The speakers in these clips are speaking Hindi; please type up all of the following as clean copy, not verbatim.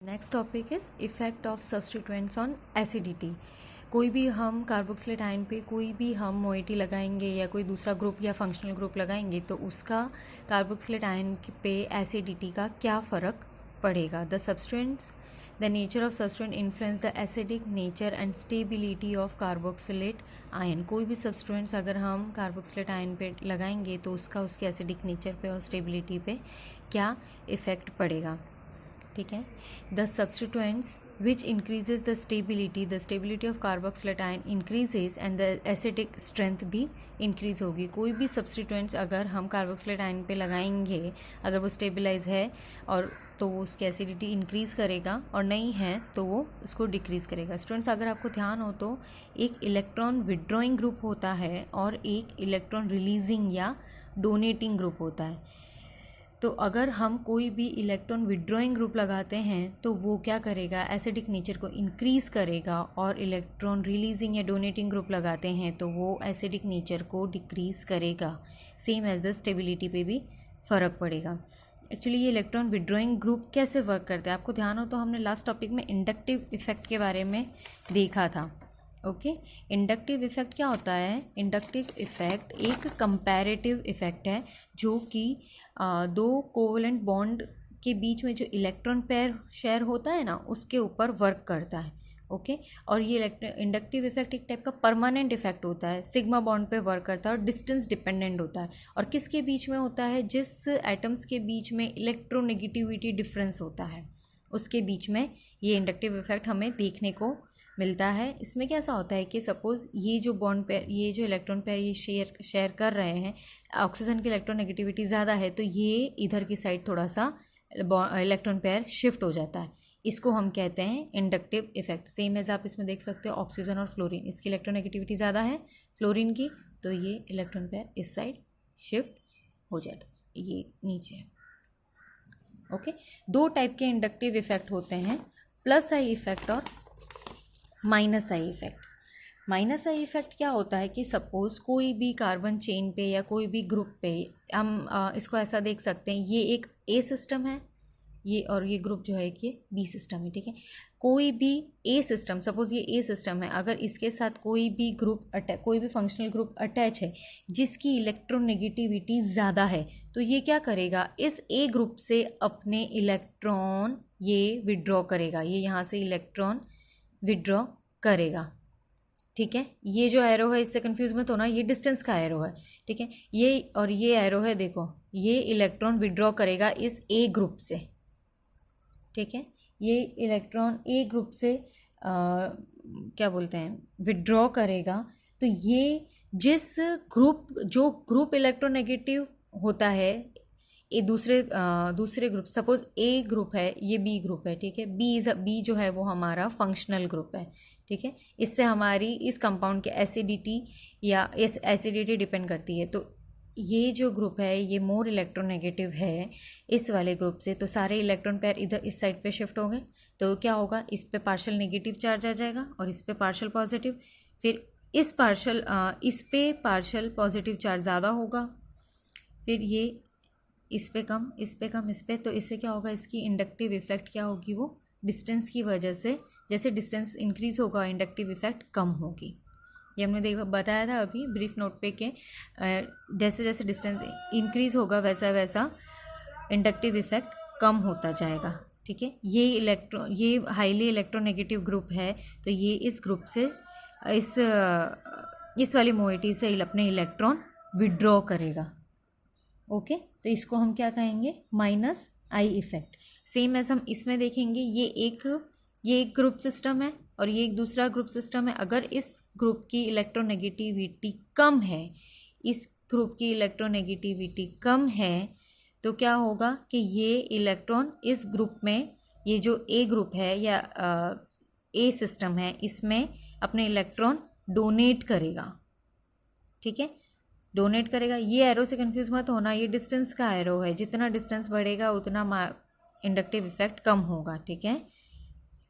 Next topic is effect of substituents on acidity. कोई भी हम कार्बोक्सिलेट आयन पे कोई भी हम मोइटी लगाएंगे या कोई दूसरा ग्रुप या फंक्शनल ग्रुप लगाएंगे तो उसका कार्बोक्सिलेट आयन पे एसिडिटी का क्या फ़र्क पड़ेगा। The substituents the nature of substituent influence the acidic nature and stability of carboxylate ion. कोई भी सब्स्टिट्यूएंट्स अगर हम कार्बोक्सिलेट आयन पे लगाएंगे तो उसका उसके एसिडिक नेचर पे और स्टेबिलिटी पे क्या इफ़ेक्ट पड़ेगा। ठीक है। The substituents which increases the stability of carboxylate ion increases and the acidic strength भी इंक्रीज होगी। कोई भी सब्स्टिट्यूएंट्स अगर हम कार्बोक्सिलेट आयन पे लगाएंगे, अगर वो स्टेबलाइज है और तो वो उसकी एसिडिटी इंक्रीज़ करेगा, और नहीं है तो वो उसको डिक्रीज़ करेगा। स्टूडेंट्स, अगर आपको ध्यान हो तो एक इलेक्ट्रॉन विड्रॉइंग ग्रुप होता है और एक इलेक्ट्रॉन रिलीजिंग या डोनेटिंग ग्रुप होता है। तो अगर हम कोई भी इलेक्ट्रॉन विड्रॉइंग ग्रुप लगाते हैं तो वो क्या करेगा, एसिडिक नेचर को इंक्रीज़ करेगा, और इलेक्ट्रॉन रिलीजिंग या डोनेटिंग ग्रुप लगाते हैं तो वो एसिडिक नेचर को डिक्रीज़ करेगा। सेम एज द स्टेबिलिटी पे भी फ़र्क पड़ेगा। एक्चुअली ये इलेक्ट्रॉन विड्रॉइंग ग्रुप कैसे वर्क करते हैं, आपको ध्यान हो तो हमने लास्ट टॉपिक में इंडक्टिव इफेक्ट के बारे में देखा था। ओके, इंडक्टिव इफेक्ट क्या होता है? इंडक्टिव इफेक्ट एक कंपैरेटिव इफेक्ट है जो कि दो कोवलेंट बॉन्ड के बीच में जो इलेक्ट्रॉन पेयर शेयर होता है ना, उसके ऊपर वर्क करता है। ओके, और ये इंडक्टिव इफेक्ट एक टाइप का परमानेंट इफेक्ट होता है, सिग्मा बॉन्ड पे वर्क करता है और डिस्टेंस डिपेंडेंट होता है। और किसके बीच में होता है? जिस एटम्स के बीच में इलेक्ट्रोनेगेटिविटी डिफरेंस होता है उसके बीच में ये इंडक्टिव इफेक्ट हमें देखने को मिलता है। इसमें कैसा होता है कि सपोज़ ये जो बॉन्ड पेयर, ये जो इलेक्ट्रॉन पेयर ये शेयर कर रहे हैं, ऑक्सीजन की इलेक्ट्रोनेगेटिविटी ज़्यादा है तो ये इधर की साइड थोड़ा सा इलेक्ट्रॉन पेयर शिफ्ट हो जाता है। इसको हम कहते हैं इंडक्टिव इफेक्ट। सेम एज आप इसमें देख सकते हो, ऑक्सीजन और फ्लोरीन, इसकी इलेक्ट्रोनेगेटिविटी ज़्यादा है फ्लोरीन की, तो ये इलेक्ट्रॉन पेयर इस साइड शिफ्ट हो जाता है, ये नीचे है। ओके, दो टाइप के इंडक्टिव इफेक्ट होते हैं, प्लस आई इफेक्ट और minus I effect. Minus I effect क्या होता है कि सपोज़ कोई भी कार्बन चेन पे या कोई भी ग्रुप पे हम इसको ऐसा देख सकते हैं, ये एक ए सिस्टम है ये, और ये ग्रुप जो है कि ये बी सिस्टम है। ठीक है, कोई भी ए सिस्टम, सपोज़ ये ए सिस्टम है, अगर इसके साथ कोई भी ग्रुप कोई भी फंक्शनल ग्रुप अटैच है जिसकी इलेक्ट्रोनेगेटिविटी ज़्यादा है, तो ये क्या करेगा, इस ए ग्रुप से अपने इलेक्ट्रॉन ये विड्रॉ करेगा, ये यहाँ से इलेक्ट्रॉन विड्रॉ करेगा। ठीक है, ये जो एरो है इससे कंफ्यूज मत होना, ये डिस्टेंस का एरो है। ठीक है, ये और ये एरो है, देखो ये इलेक्ट्रॉन विड्रॉ करेगा इस ए ग्रुप से। ठीक है, ये इलेक्ट्रॉन ए ग्रुप से क्या बोलते हैं, विड्रॉ करेगा। तो ये जिस जो ग्रुप इलेक्ट्रोनेगेटिव होता है, ये दूसरे ग्रुप, सपोज ए ग्रुप है, ये बी ग्रुप है। ठीक है, बी जो है वो हमारा फंक्शनल ग्रुप है। ठीक है, इससे हमारी इस कंपाउंड की एसिडिटी या इस एसिडिटी डिपेंड करती है। तो ये जो ग्रुप है ये मोर इलेक्ट्रोनेगेटिव है इस वाले ग्रुप से, तो सारे इलेक्ट्रॉन पेयर इधर इस साइड पे शिफ्ट हो गए, तो क्या होगा, इस पे पार्शियल नेगेटिव चार्ज आ जाएगा और इस पे पार्शियल पॉजिटिव, फिर इस पे पार्शियल पॉजिटिव चार्ज ज़्यादा होगा, फिर ये इस पे कम, इस पे कम, इस पे, तो इससे क्या होगा, इसकी इंडक्टिव इफेक्ट क्या होगी, वो डिस्टेंस की वजह से, जैसे डिस्टेंस इंक्रीज होगा इंडक्टिव इफेक्ट कम होगी। ये हमने बताया था अभी ब्रीफ नोट पे कि जैसे जैसे डिस्टेंस इंक्रीज होगा वैसा वैसा इंडक्टिव इफेक्ट कम होता जाएगा। ठीक है, ये हाईली इलेक्ट्रोनेगेटिव ग्रुप है, तो ये इस ग्रुप से इस वाली मोइटी से अपने इलेक्ट्रॉन विड्रॉ करेगा। ओके, तो इसको हम क्या कहेंगे, minus I effect. Same as हम इसमें देखेंगे, ये एक ग्रुप सिस्टम है और ये एक दूसरा ग्रुप सिस्टम है। अगर इस ग्रुप की इलेक्ट्रोनेगेटिविटी कम है, इस ग्रुप की इलेक्ट्रोनेगेटिविटी कम है, तो क्या होगा कि ये इलेक्ट्रॉन इस ग्रुप में, ये जो ए ग्रुप है या ए सिस्टम है, इसमें अपने इलेक्ट्रॉन डोनेट करेगा। ठीक है, डोनेट करेगा। ये एरो से कंफ्यूज मत होना, ये डिस्टेंस का एरो है, जितना डिस्टेंस बढ़ेगा उतना इंडक्टिव इफेक्ट कम होगा। ठीक है,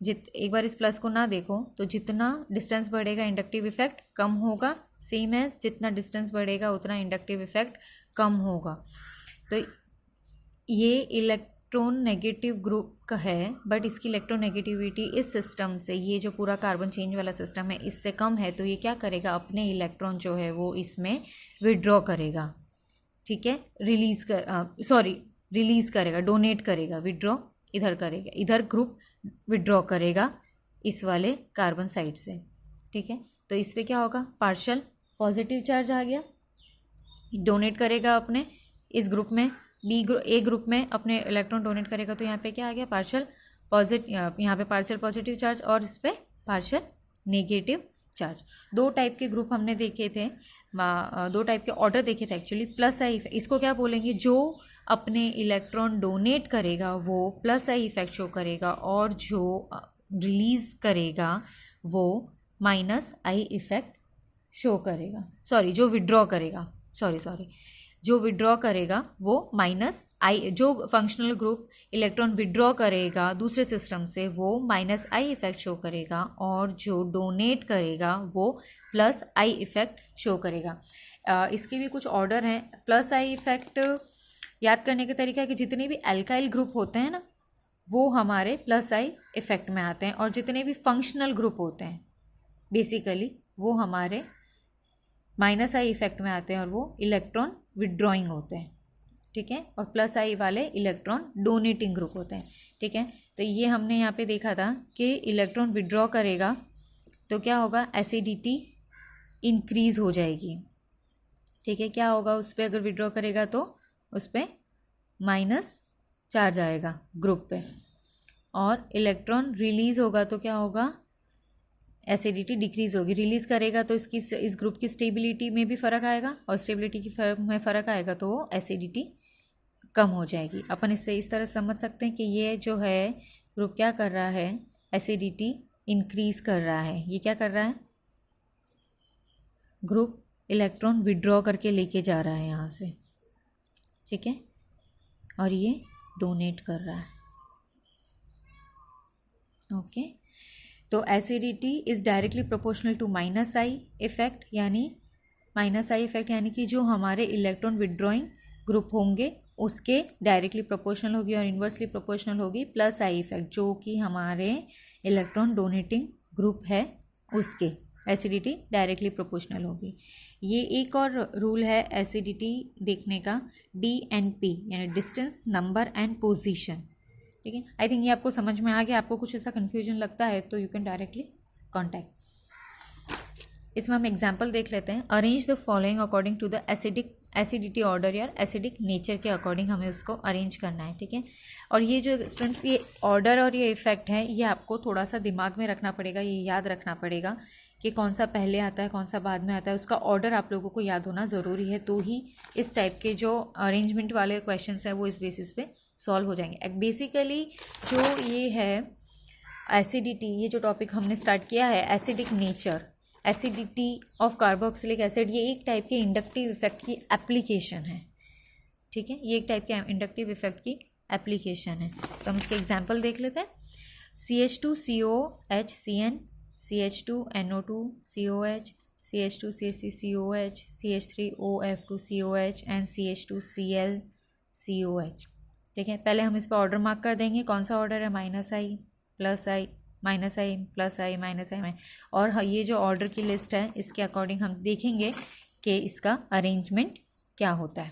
एक बार इस प्लस को ना देखो, तो जितना डिस्टेंस बढ़ेगा इंडक्टिव इफेक्ट कम होगा, सेम एज जितना डिस्टेंस बढ़ेगा उतना इंडक्टिव इफेक्ट कम होगा। तो ये इलेक्ट्रोनेगेटिव ग्रुप का है, बट इसकी इलेक्ट्रोनेगेटिविटी इस सिस्टम से, ये जो पूरा कार्बन चेंज वाला सिस्टम है, इससे कम है, तो ये क्या करेगा, अपने इलेक्ट्रॉन जो है वो इसमें विड्रॉ करेगा, ठीक है, रिलीज़ करेगा, डोनेट करेगा, विड्रॉ इधर करेगा, इधर ग्रुप विड्रॉ करेगा इस वाले कार्बन साइड से, ठीक है। तो इस पर क्या होगा, पार्शियल पॉजिटिव चार्ज आ गया, डोनेट करेगा अपने इस ग्रुप में, ए ग्रुप में अपने इलेक्ट्रॉन डोनेट करेगा, तो यहाँ पे क्या आ गया, पार्शियल पॉजिटिव, यहाँ पे पार्शियल पॉजिटिव चार्ज और इस पर पार्शियल नेगेटिव चार्ज। दो टाइप के ग्रुप हमने देखे थे, दो टाइप के ऑर्डर देखे थे एक्चुअली। प्लस आई इफेक्ट, इसको क्या बोलेंगे, जो अपने इलेक्ट्रॉन डोनेट करेगा वो प्लस आई इफेक्ट शो करेगा, और जो रिलीज़ करेगा वो माइनस आई इफेक्ट शो करेगा, सॉरी जो विड्रॉ करेगा, जो विड्रॉ करेगा वो माइनस आई, जो फंक्शनल ग्रुप इलेक्ट्रॉन विड्रॉ करेगा दूसरे सिस्टम से वो माइनस आई इफेक्ट शो करेगा, और जो डोनेट करेगा वो प्लस आई इफेक्ट शो करेगा। इसके भी कुछ ऑर्डर हैं। प्लस आई इफेक्ट याद करने का तरीका है कि जितने भी एल्काइल ग्रुप होते हैं ना, वो हमारे प्लस आई इफेक्ट में आते हैं, और जितने भी फंक्शनल ग्रुप होते हैं बेसिकली वो हमारे माइनस आई इफेक्ट में आते हैं, और वो इलेक्ट्रॉन विड्रॉइंग होते हैं, ठीक है, और प्लस आई वाले इलेक्ट्रॉन डोनेटिंग ग्रुप होते हैं, ठीक है। तो ये हमने यहाँ पे देखा था कि इलेक्ट्रॉन विड्रॉ करेगा तो क्या होगा, एसिडिटी इंक्रीज हो जाएगी, ठीक है। क्या होगा उस पर, अगर विड्रॉ करेगा तो उस पर माइनस चार्ज आएगा ग्रुप पे, और इलेक्ट्रॉन रिलीज़ होगा तो क्या होगा, एसिडिटी डिक्रीज होगी। रिलीज़ करेगा तो इस ग्रुप की स्टेबिलिटी में भी फ़र्क आएगा, और स्टेबिलिटी की फ़र्क आएगा तो वो एसिडिटी कम हो जाएगी। अपन इससे इस तरह समझ सकते हैं कि ये जो है ग्रुप क्या कर रहा है, एसिडिटी इंक्रीज़ कर रहा है। ये क्या कर रहा है, ग्रुप इलेक्ट्रॉन विड्रॉ करके लेके जा रहा है यहाँ से, ठीक है, और ये डोनेट कर रहा है, ओके। तो acidity is directly proportional to minus I effect, यानी कि जो हमारे इलेक्ट्रॉन विड्रॉइंग ग्रुप होंगे उसके डायरेक्टली प्रोपोर्शनल होगी, और इन्वर्सली प्रोपोर्शनल होगी प्लस आई इफेक्ट, जो कि हमारे इलेक्ट्रॉन डोनेटिंग ग्रुप है उसके एसिडिटी डायरेक्टली प्रोपोर्शनल होगी। ये एक और रूल है एसिडिटी देखने का, DNP यानी डिस्टेंस, नंबर एंड पोजीशन, ठीक है। आई थिंक ये आपको समझ में आ गया। आपको कुछ ऐसा कन्फ्यूजन लगता है तो यू कैन डायरेक्टली कॉन्टैक्ट। इसमें हम एग्जाम्पल देख लेते हैं। Arrange the following according to the acidity order, या एसिडिक नेचर के अकॉर्डिंग हमें उसको अरेंज करना है, ठीक है। और ये जो स्टूडेंट्स ये ऑर्डर और ये इफेक्ट है, ये आपको थोड़ा सा दिमाग में रखना पड़ेगा, ये याद रखना पड़ेगा कि कौन सा पहले आता है कौन सा बाद में आता है, उसका ऑर्डर आप लोगों को याद होना ज़रूरी है, तो ही इस टाइप के जो अरेंजमेंट वाले क्वेश्चंस हैं वो इस बेसिस पे सॉल्व हो जाएंगे। बेसिकली जो ये है एसिडिटी, ये जो टॉपिक हमने स्टार्ट किया है, acidic nature, acidity of carboxylic acid, ये एक टाइप के इंडक्टिव इफेक्ट की एप्लीकेशन है, ठीक है। ये एक टाइप के इंडक्टिव इफेक्ट की एप्लीकेशन है। तो हम इसके एग्जाम्पल देख लेते हैं। CH2COHCN, CH2NO2 COH, CH2CH3 COH, CH3OF2 COH and CH2Cl COH, ठीक है। पहले हम इस पर ऑर्डर मार्क कर देंगे, कौन सा ऑर्डर है, माइनस आई प्लस आई, माइनस आई प्लस आई, माइनस आई, और ये जो ऑर्डर की लिस्ट है इसके अकॉर्डिंग हम देखेंगे कि इसका अरेंजमेंट क्या होता है,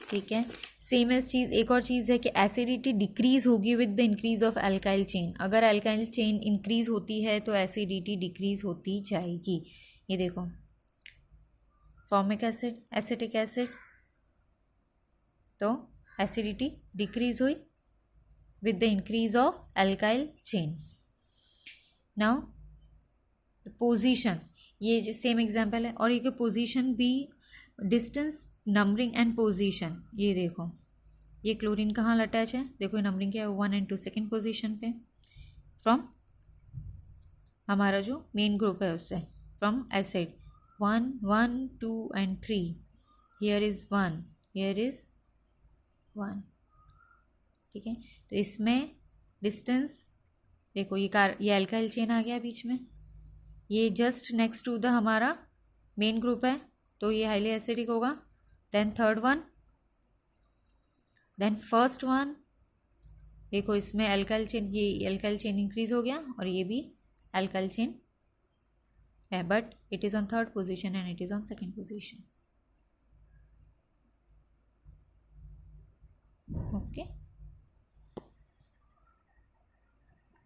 ठीक है। सेम एज चीज़, एक और चीज़ है कि एसिडिटी डिक्रीज होगी with the increase of alkyl chain. अगर एल्काइल चेन इंक्रीज होती है तो एसिडिटी डिक्रीज होती जाएगी। ये देखो, फॉर्मिक एसिड, एसिटिक एसिड, तो एसिडिटी डिक्रीज हुई with the increase of alkyl chain. Now the position, ये जो सेम एग्जाम्पल है, और ये पोजीशन भी, डिस्टेंस, नंबरिंग एंड पोजीशन। ये देखो, ये क्लोरीन कहाँ अटैच है, देखो ये नंबरिंग क्या है, 1 and 2 सेकेंड पोजीशन पे, फ्रॉम हमारा जो मेन ग्रुप है उससे, from acid 1, 1, 2 and 3, here is 1, here is 1, ठीक है। तो इसमें डिस्टेंस देखो, ये एल्काइल चेन आ गया बीच में, ये जस्ट नेक्स्ट टू द हमारा मेन ग्रुप है, तो ये हाईली एसिडिक होगा। Then third one, then first one, देखो इसमें एल्काइल चेन, ये एल्काइल चेन इंक्रीज हो गया और ये भी एल्काइल चेन है, but it is on third position and it is on second position. Okay.